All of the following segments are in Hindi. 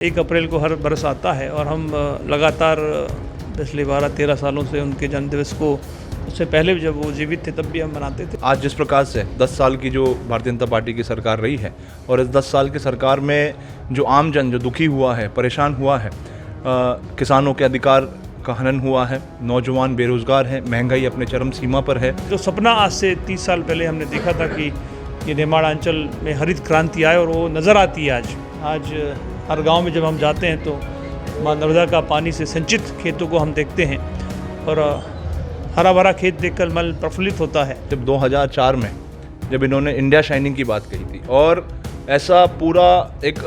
1 अप्रैल को हर बरस आता है और हम लगातार पिछले 12-13 सालों से उनके जन्मदिवस को, उससे पहले भी जब वो जीवित थे तब भी हम मनाते थे। आज जिस प्रकार से 10 साल की जो भारतीय जनता पार्टी की सरकार रही है और इस 10 साल की सरकार में जो आम जन जो दुखी हुआ है, परेशान हुआ है, किसानों के अधिकार का हनन हुआ है, नौजवान बेरोजगार हैं, महंगाई अपने चरम सीमा पर है। जो सपना आज से 30 साल पहले हमने देखा था कि ये निमाड़ में हरित क्रांति आए और वो नज़र आती है आज हर गांव में जब हम जाते हैं तो माँ नर्मदा का पानी से सिंचित खेतों को हम देखते हैं और हरा भरा खेत देखकर मन प्रफुल्लित होता है। जब 2004 में जब इन्होंने इंडिया शाइनिंग की बात कही थी और ऐसा पूरा एक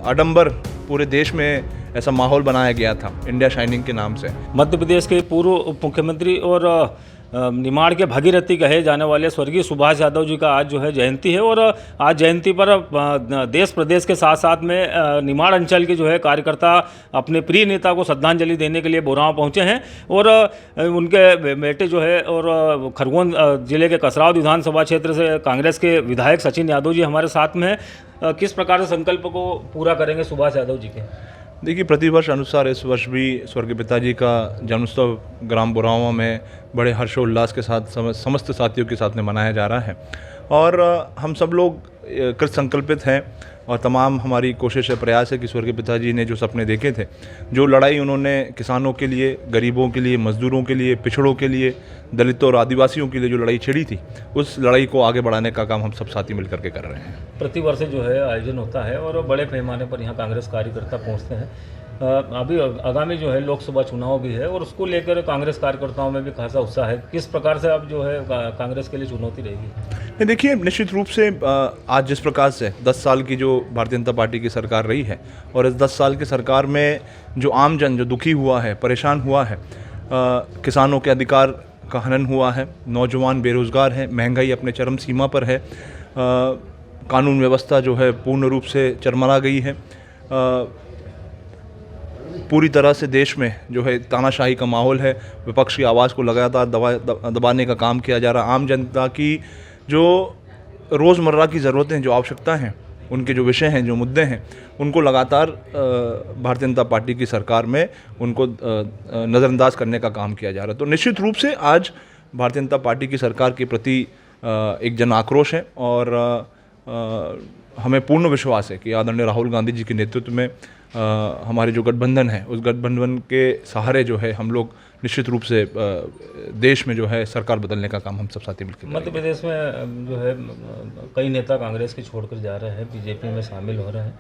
आडंबर पूरे देश में ऐसा माहौल बनाया गया था इंडिया शाइनिंग के नाम से। मध्य प्रदेश के पूर्व उप मुख्यमंत्री और निमाड़ के भागीरथी कहे जाने वाले स्वर्गीय सुभाष यादव जी का आज जो है जयंती है और आज जयंती पर देश प्रदेश के साथ साथ में निमाड़ अंचल के जो है कार्यकर्ता अपने प्रिय नेता को श्रद्धांजलि देने के लिए बोराव पहुंचे हैं और उनके बेटे जो है और खरगोन जिले के कसरावद विधानसभा क्षेत्र से कांग्रेस के विधायक सचिन यादव जी हमारे साथ में हैं। किस प्रकार से संकल्प को पूरा करेंगे सुभाष यादव जी के? देखिए, प्रतिवर्ष अनुसार इस वर्ष भी स्वर्गीय पिताजी का जन्मोत्सव ग्राम बोरावा में बड़े हर्षोल्लास के साथ समस्त साथियों के साथ में मनाया जा रहा है और हम सब लोग कृत संकल्पित हैं और तमाम हमारी कोशिश है, प्रयास है कि स्वर्गीय पिताजी ने जो सपने देखे थे, जो लड़ाई उन्होंने किसानों के लिए, गरीबों के लिए, मजदूरों के लिए, पिछड़ों के लिए, दलितों और आदिवासियों के लिए जो लड़ाई छिड़ी थी, उस लड़ाई को आगे बढ़ाने का काम हम सब साथी मिलकर के कर रहे हैं। प्रतिवर्ष जो है आयोजन होता है और बड़े पैमाने पर यहाँ कांग्रेस कार्यकर्ता पहुँचते हैं। अभी आगामी जो है लोकसभा चुनाव भी है और उसको लेकर कांग्रेस कार्यकर्ताओं में भी खासा उत्साह है। किस प्रकार से अब जो है कांग्रेस के लिए चुनौती रहेगी? देखिए, निश्चित रूप से आज जिस प्रकार से 10 साल की जो भारतीय जनता पार्टी की सरकार रही है और इस 10 साल की सरकार में जो आम जन जो दुखी हुआ है, परेशान हुआ है, किसानों के अधिकार का हनन हुआ है, नौजवान बेरोजगार हैं, महंगाई अपने चरम सीमा पर है, कानून व्यवस्था जो है पूर्ण रूप से चरमरा गई है, पूरी तरह से देश में जो है तानाशाही का माहौल है, विपक्ष की आवाज़ को लगातार दबाने का काम किया जा रहा है। आम जनता की जो रोज़मर्रा की ज़रूरतें, जो आवश्यकता हैं, उनके जो विषय हैं, जो मुद्दे हैं, उनको लगातार भारतीय जनता पार्टी की सरकार में उनको नज़रअंदाज करने का काम किया जा रहा है। तो निश्चित रूप से आज भारतीय जनता पार्टी की सरकार के प्रति एक जन आक्रोश है और हमें पूर्ण विश्वास है कि आदरणीय राहुल गांधी जी के नेतृत्व में हमारे जो गठबंधन है, उस गठबंधन के सहारे जो है हम लोग निश्चित रूप से देश में जो है सरकार बदलने का काम हम सब साथी मिलकर करेंगे। मध्य प्रदेश में जो है कई नेता कांग्रेस के छोड़कर जा रहे हैं, बीजेपी में शामिल हो रहे हैं,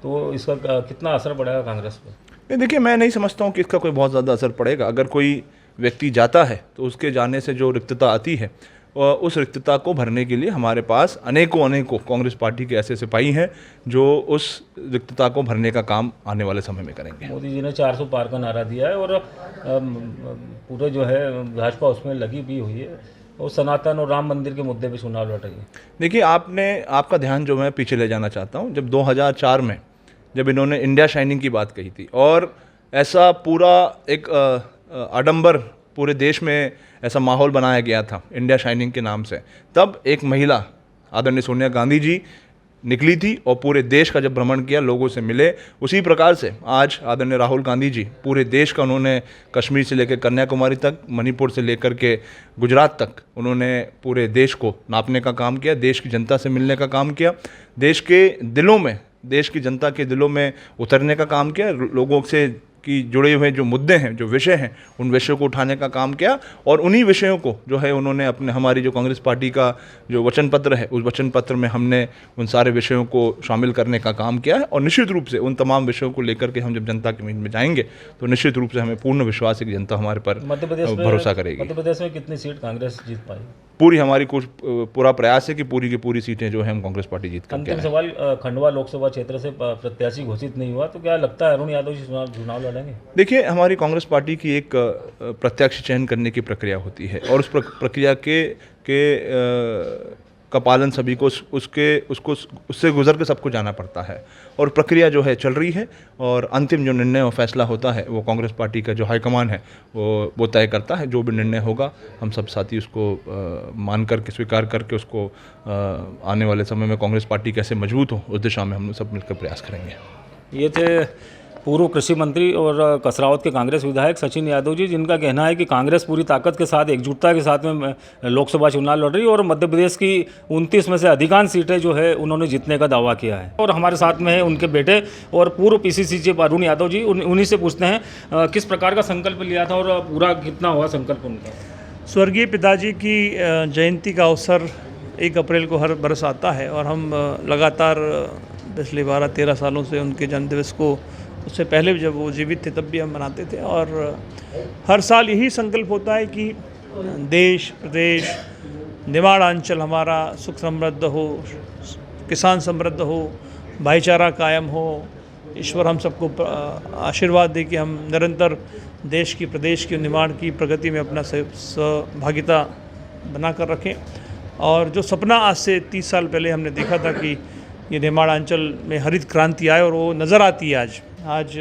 तो इसका कितना असर पड़ेगा कांग्रेस पर? देखिए, मैं नहीं समझता हूँ कि इसका कोई बहुत ज़्यादा असर पड़ेगा। अगर कोई व्यक्ति जाता है तो उसके जाने से जो रिक्तता आती है, उस रिक्तता को भरने के लिए हमारे पास अनेकों कांग्रेस पार्टी के ऐसे सिपाही हैं जो उस रिक्तता को भरने का काम आने वाले समय में करेंगे। मोदी जी ने 400 पार का नारा दिया है और पूरे जो है भाजपा उसमें लगी भी हुई है और सनातन और राम मंदिर के मुद्दे पे चुनाव लड़ेगी। देखिए, आपका ध्यान जो मैं पीछे ले जाना चाहता हूँ, जब 2004 में जब इन्होंने इंडिया शाइनिंग की बात कही थी और ऐसा पूरा एक आडंबर पूरे देश में ऐसा माहौल बनाया गया था इंडिया शाइनिंग के नाम से, तब एक महिला आदरणीय सोनिया गांधी जी निकली थी और पूरे देश का जब भ्रमण किया, लोगों से मिले। उसी प्रकार से आज आदरणीय राहुल गांधी जी पूरे देश का, उन्होंने कश्मीर से लेकर कन्याकुमारी तक, मणिपुर से लेकर के गुजरात तक उन्होंने पूरे देश को नापने का काम किया, देश की जनता से मिलने का काम किया, देश के दिलों में, देश की जनता के दिलों में उतरने का काम किया, लोगों से कि जुड़े हुए जो मुद्दे हैं, जो विषय हैं, उन विषयों को उठाने का काम किया और उन्हीं विषयों को जो है उन्होंने हमारी जो कांग्रेस पार्टी का जो वचन पत्र है, उस वचन पत्र में हमने उन सारे विषयों को शामिल करने का काम किया है और निश्चित रूप से उन तमाम विषयों को लेकर के हम जब जनता के बीच में जाएंगे तो निश्चित रूप से हमें पूर्ण विश्वास है कि जनता हमारे पर भरोसा करेगी। मध्य प्रदेश में कितनी सीट कांग्रेस जीत पाई? पूरी हमारी पूरा प्रयास है कि पूरी की पूरी सीटें जो है हम कांग्रेस पार्टी जीत कर। अंतिम सवाल, खंडवा लोकसभा क्षेत्र से प्रत्याशी घोषित नहीं हुआ तो क्या लगता है अरुण यादव जी चुनाव लड़ेंगे? देखिए, हमारी कांग्रेस पार्टी की एक प्रत्यक्ष चयन करने की प्रक्रिया होती है और उस प्रक्रिया का पालन सभी को उससे गुजर के सबको जाना पड़ता है और प्रक्रिया जो है चल रही है और अंतिम जो निर्णय और फैसला होता है वो कांग्रेस पार्टी का जो हाईकमान है वो तय करता है। जो भी निर्णय होगा हम सब साथी उसको मान करके, स्वीकार करके उसको आने वाले समय में कांग्रेस पार्टी कैसे मजबूत हो उस दिशा में हम सब मिलकर प्रयास करेंगे। ये थे पूर्व कृषि मंत्री और कसरावत के कांग्रेस विधायक सचिन यादव जी, जिनका कहना है कि कांग्रेस पूरी ताकत के साथ, एकजुटता के साथ में लोकसभा चुनाव लड़ रही है और मध्य प्रदेश की 29 में से अधिकांश सीटें जो है उन्होंने जीतने का दावा किया है। और हमारे साथ में है उनके बेटे और पूर्व पीसीसी चीफ अरुण यादव जी। उन्हीं से पूछते हैं किस प्रकार का संकल्प लिया था और पूरा कितना हुआ संकल्प उनका। स्वर्गीय पिताजी की जयंती का अवसर 1 अप्रैल को हर बरस आता है और हम लगातार पिछले 12-13 सालों से उनके जन्मदिवस को, उससे पहले भी जब वो जीवित थे तब भी हम मनाते थे। और हर साल यही संकल्प होता है कि देश, प्रदेश, निमाड़ हमारा सुख समृद्ध हो, किसान समृद्ध हो, भाईचारा कायम हो। ईश्वर हम सबको आशीर्वाद दे कि हम निरंतर देश की, प्रदेश की, निमाड़ की प्रगति में अपना सहभागिता बनाकर रखें। और जो सपना आज से 30 साल पहले हमने देखा था कि ये निमाड़ अंचल में हरित क्रांति आए और वो नज़र आती है आज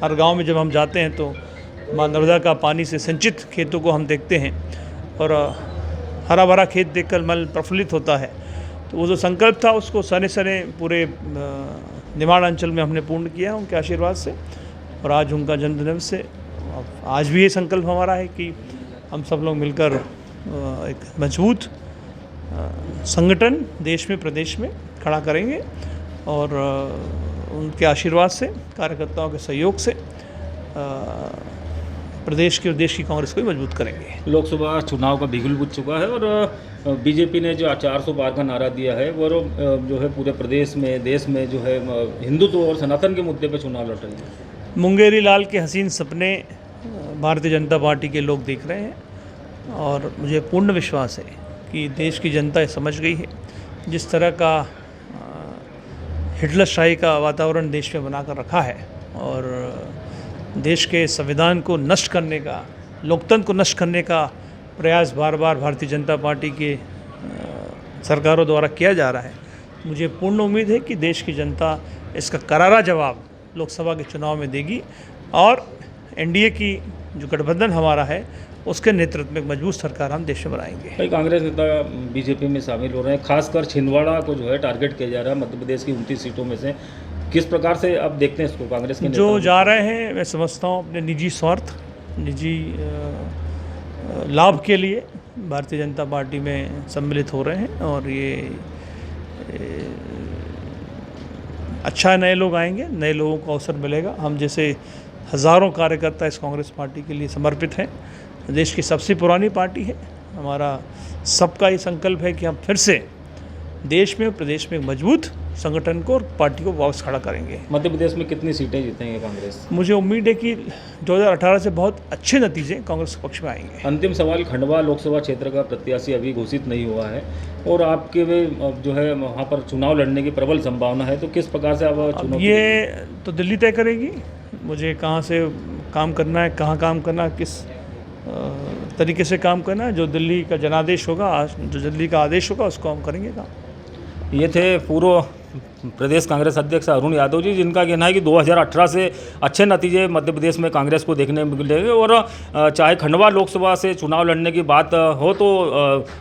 हर गांव में जब हम जाते हैं तो माँ नर्मदा का पानी से सिंचित खेतों को हम देखते हैं और हरा भरा खेत देखकर मन प्रफुल्लित होता है। तो वो जो संकल्प था उसको सने सने पूरे निमाड़ अंचल में हमने पूर्ण किया उनके आशीर्वाद से। और आज उनका जन्मदिवस से आज भी ये संकल्प हमारा है कि हम सब लोग मिलकर एक मजबूत संगठन देश में, प्रदेश में खड़ा करेंगे और उनके आशीर्वाद से, कार्यकर्ताओं के सहयोग से प्रदेश की और देश की कांग्रेस को भी मजबूत करेंगे। लोकसभा चुनाव का बिगुल बुझ चुका है और बीजेपी ने जो 400 पार का नारा दिया है वो जो है पूरे प्रदेश में, देश में जो है हिंदुत्व और सनातन के मुद्दे पर चुनाव लड़ रही है। मुंगेरी लाल के हसीन सपने भारतीय जनता पार्टी के लोग देख रहे हैं और मुझे पूर्ण विश्वास है कि देश की जनता ये समझ गई है जिस तरह का हिटलरशाही का वातावरण देश में बनाकर रखा है और देश के संविधान को नष्ट करने का, लोकतंत्र को नष्ट करने का प्रयास बार बार भारतीय जनता पार्टी के सरकारों द्वारा किया जा रहा है। मुझे पूर्ण उम्मीद है कि देश की जनता इसका करारा जवाब लोकसभा के चुनाव में देगी और एनडीए की जो गठबंधन हमारा है उसके नेतृत्व में एक मजबूत सरकार हम देश में बनाएंगे। कई कांग्रेस नेता बीजेपी में शामिल हो रहे हैं, खासकर छिंदवाड़ा को जो है टारगेट किया जा रहा है मध्य प्रदेश की 29 सीटों में से। किस प्रकार से आप देखते हैं इसको कांग्रेस के जो जा रहे हैं? मैं समझता हूँ अपने निजी स्वार्थ, निजी लाभ के लिए भारतीय जनता पार्टी में सम्मिलित हो रहे हैं और ये अच्छा, नए लोग आएंगे, नए लोगों को अवसर मिलेगा। हम जैसे हज़ारों कार्यकर्ता इस कांग्रेस पार्टी के लिए समर्पित हैं। देश की सबसे पुरानी पार्टी है। हमारा सबका ये संकल्प है कि हम फिर से देश में, प्रदेश में मजबूत संगठन को और पार्टी को वापस खड़ा करेंगे। मध्य प्रदेश में कितनी सीटें जीतेंगे कांग्रेस? मुझे उम्मीद है कि 2018 से बहुत अच्छे नतीजे कांग्रेस के पक्ष में आएंगे। अंतिम सवाल, खंडवा लोकसभा क्षेत्र का प्रत्याशी अभी घोषित नहीं हुआ है और आपके जो है वहाँ पर चुनाव लड़ने की प्रबल संभावना है, तो किस प्रकार से आप चुनाव? ये तो दिल्ली तय करेगी मुझे कहाँ से काम करना है, कहाँ काम करना, किस तरीके से काम करना है। जो दिल्ली का जनादेश होगा, जो दिल्ली का आदेश होगा उसको हम करेंगे काम। ये थे पूर्व प्रदेश कांग्रेस अध्यक्ष अरुण यादव जी, जिनका कहना है कि 2018 से अच्छे नतीजे मध्य प्रदेश में कांग्रेस को देखने मिलेंगे और चाहे खंडवा लोकसभा से चुनाव लड़ने की बात हो तो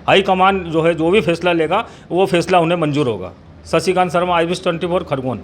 हाईकमान जो है जो भी फैसला लेगा वो फैसला उन्हें मंजूर होगा। शशिकांत शर्मा, IBS 24 खरगोन।